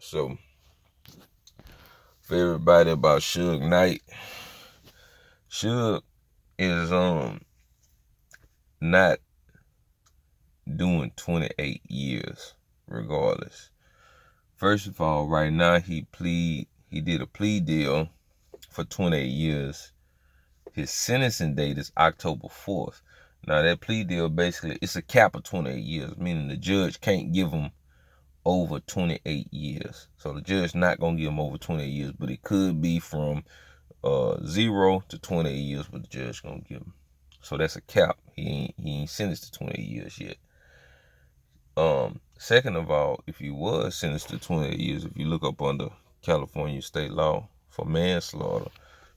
So, for everybody about Suge Knight, Suge is not doing 28 years regardless. First of all, right now he did a plea deal for 28 years. His sentencing date is October 4th. Now that plea deal basically, it's a cap of 28 years, meaning the judge can't give him over 28 years. So the judge not gonna give him over 28 years, but it could be from 0 to 28 years, but the judge gonna give him. So that's a cap. He ain't sentenced to 28 years yet. Second of all, if you was sentenced to 28 years, if you look up under California state law for manslaughter,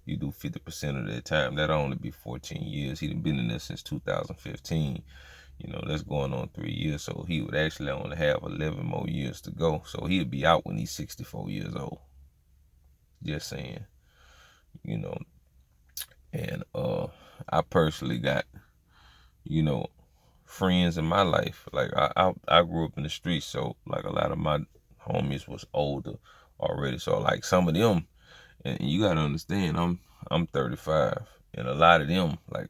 you do 50% of that time. That'll only be 14 years. He'd been in there since 2015. That's going on 3 years. So he would actually only have 11 more years to go. So he'd be out when he's 64 years old. Just saying. And I personally got, friends in my life. Like I grew up in the streets, so like a lot of my homies was older already. So like some of them, and you gotta understand, I'm 35, and a lot of them, like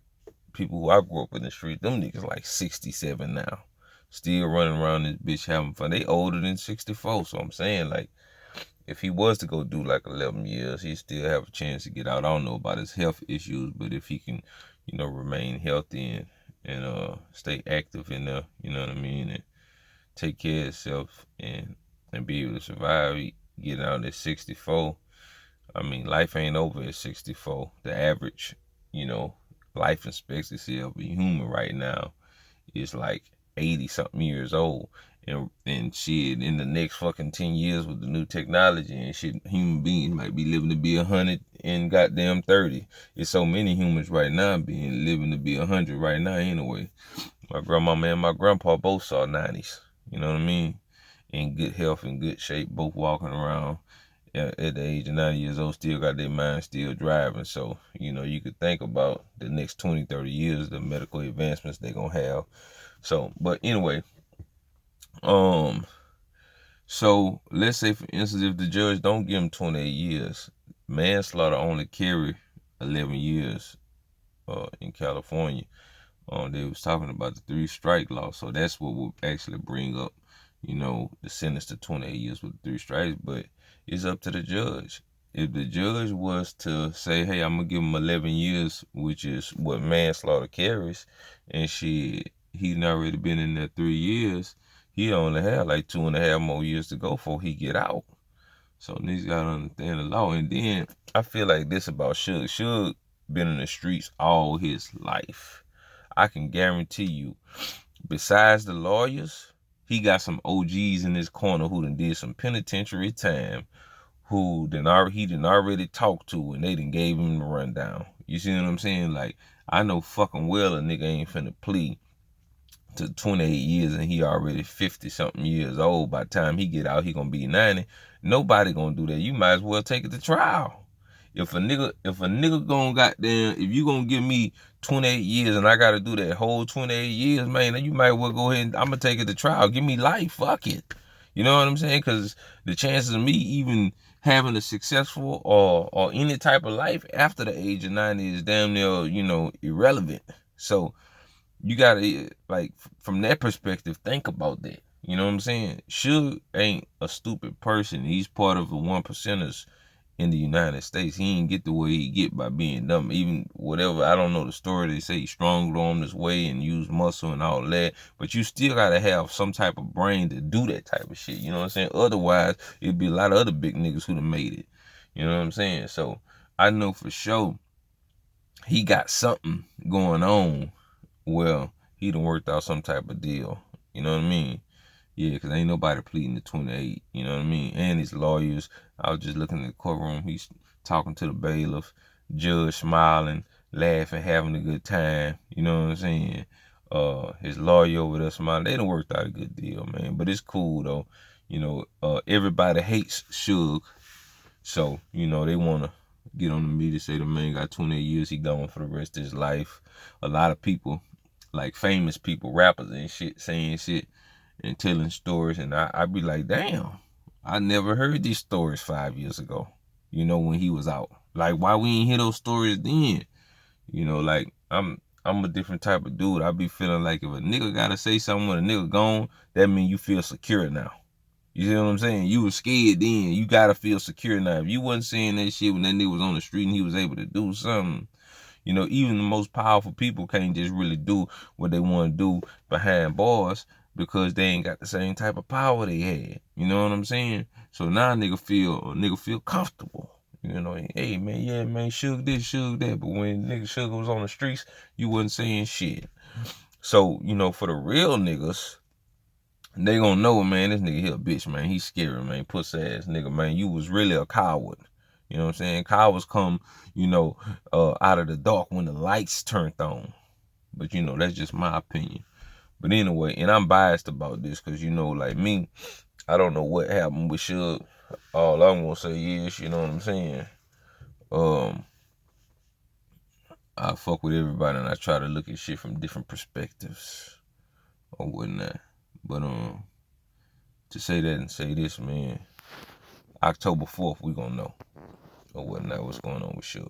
people who I grew up in the street, them niggas like 67 now, still running around this bitch having fun. They older than 64, so I'm saying like if he was to go do like 11 years, he still have a chance to get out. I don't know about his health issues, but if he can, remain healthy and stay active in there, you know what I mean, and take care of himself and be able to survive, get out at 64. I mean, life ain't over at 64. The average, life expectancy of a human right now is like 80 something years old. And shit, in the next fucking 10 years with the new technology and shit, human beings might be living to be 100 and goddamn 30. It's so many humans right now being living to be 100 right now anyway. My grandmama and my grandpa both saw 90s. You know what I mean? In good health and good shape, both walking around at the age of 90 years old, still got their mind still driving. So, you could think about the next 20, 30 years, the medical advancements they're going to have. So, but anyway, so let's say for instance, if the judge don't give him 28 years, manslaughter only carry 11 years in California. They was talking about the 3-strike law, so that's what would actually bring up, the sentence to 28 years with 3 strikes. But it's up to the judge. If the judge was to say, hey, I'm gonna give him 11 years, which is what manslaughter carries, and he's already been in there 3 years, he only had like 2.5 more years to go before he get out. So niggas gotta understand the law. And then I feel like this about Suge. Suge been in the streets all his life. I can guarantee you, besides the lawyers, he got some OGs in his corner who done did some penitentiary time, who he done already talked to, and they done gave him the rundown. You see what I'm saying? Like, I know fucking well a nigga ain't finna plea to 28 years and he already 50 something years old. By the time he get out, he gonna be 90. Nobody gonna do that. You might as well take it to trial. If a nigga gonna goddamn, if you gonna give me 28 years and I gotta do that whole 28 years, man, then you might well go ahead and I'm gonna take it to trial. Give me life, fuck it. You know what I'm saying? Because the chances of me even having a successful or any type of life after the age of 90 is damn near, irrelevant. So you gotta, like, from that perspective, think about that. You know what I'm saying? Suge ain't a stupid person. He's part of the 1%ers in the United States. He ain't get the way he get by being dumb. Even whatever, I don't know the story. They say he strong-armed his way and used muscle and all that. But you still gotta have some type of brain to do that type of shit. You know what I'm saying? Otherwise, it'd be a lot of other big niggas who'd have made it. You know what I'm saying? So I know for sure he got something going on. Well, he done worked out some type of deal. You know what I mean? Yeah, because ain't nobody pleading to 28. You know what I mean? And his lawyers. I was just looking at the courtroom. He's talking to the bailiff, judge smiling, laughing, having a good time. You know what I'm saying? His lawyer over there smiling. They done worked out a good deal, man. But it's cool, though. Everybody hates Suge. So, they want to get on the media, say the man got 28 years. He gone for the rest of his life. A lot of people, like famous people, rappers and shit, saying shit and telling stories, and I be like, damn, I never heard these stories 5 years ago, when he was out. Like, why we ain't hear those stories then? Like, I'm a different type of dude. I be feeling like if a nigga gotta say something when a nigga gone, that mean you feel secure now. You see what I'm saying? You was scared then. You gotta feel secure now. If you wasn't saying that shit when that nigga was on the street and he was able to do something, even the most powerful people can't just really do what they want to do behind bars because they ain't got the same type of power they had. You know what I'm saying? So now nigga feel comfortable. Hey man, yeah man, Suge this, Suge that. But when nigga Suge was on the streets, you wasn't saying shit. So, for the real niggas, they gonna know, man, this nigga here a bitch, man. He's scary, man. Pussy ass nigga, man. You was really a coward. You know what I'm saying? Cowards come, out of the dark when the lights turned on. But, that's just my opinion. But anyway, and I'm biased about this because, like me, I don't know what happened with Suge. All I'm gonna say is, you know what I'm saying? I fuck with everybody and I try to look at shit from different perspectives or whatnot. But to say that and say this, man, October 4th, we gonna know or whatnot what's going on with Suge.